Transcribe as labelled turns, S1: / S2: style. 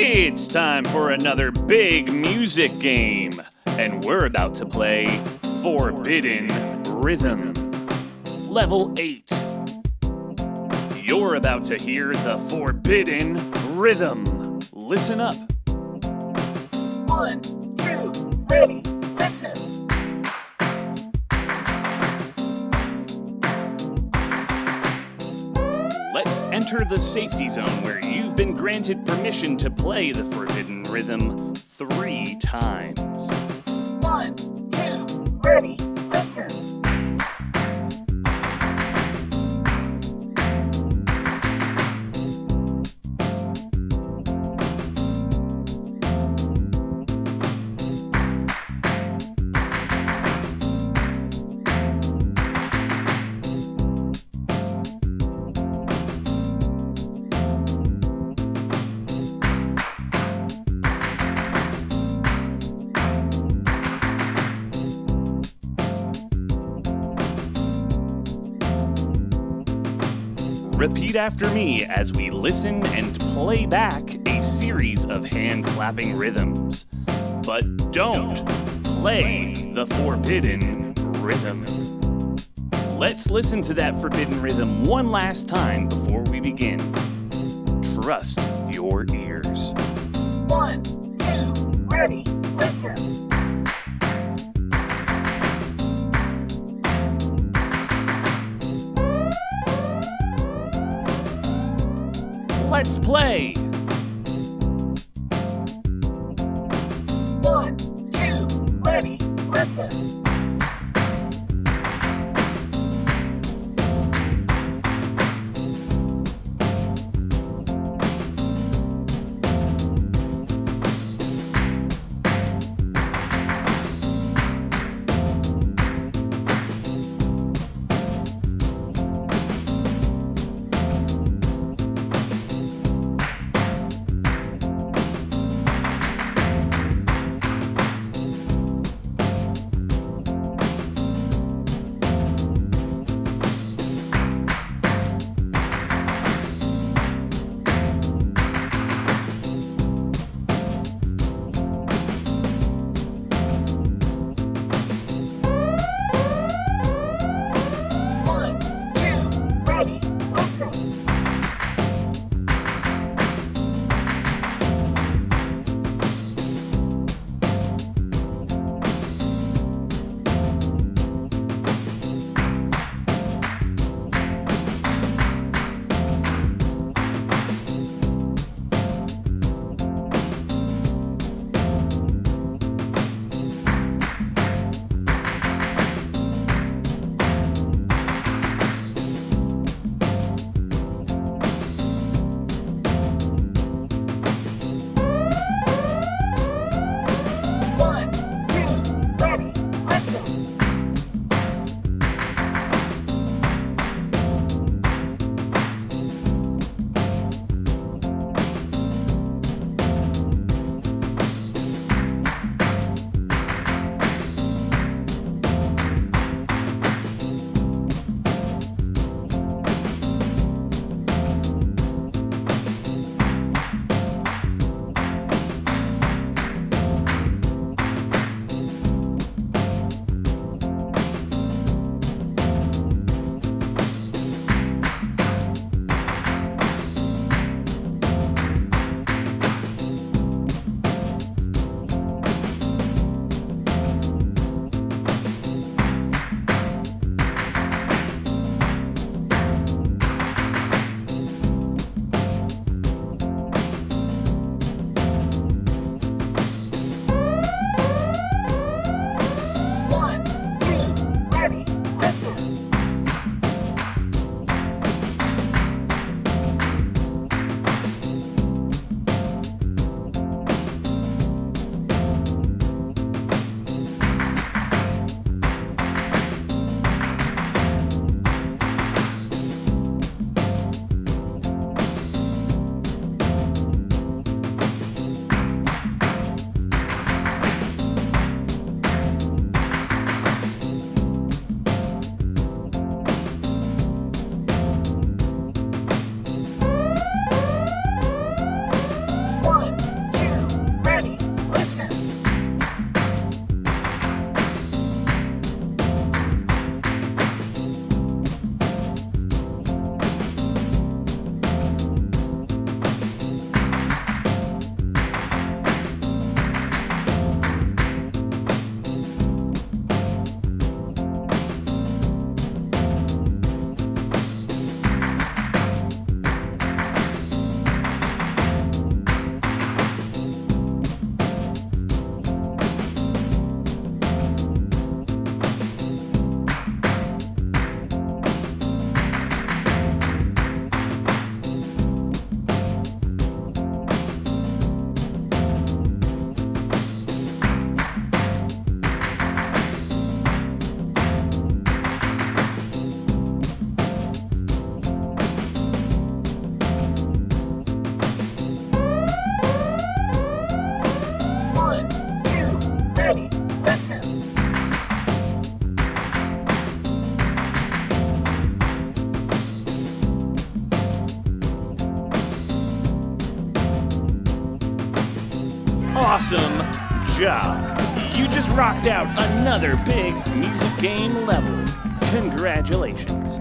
S1: It's time for another big music game, and we're about to play Forbidden Rhythm. Level 8. You're about to hear the Forbidden Rhythm. Listen up.
S2: 1, 2, ready, listen.
S1: Let's enter the safety zone where you've been granted permission to play the Forbidden Rhythm 3 times.
S2: 1, 2, ready, listen.
S1: Repeat after me as we listen and play back a series of hand-clapping rhythms. But don't play the Forbidden Rhythm. Let's listen to that Forbidden Rhythm one last time before we begin. Trust your ears.
S2: 1, 2, ready, listen.
S1: Let's play!
S2: 1, 2, ready, listen.
S1: Awesome job! You just rocked out another big music game level. Congratulations.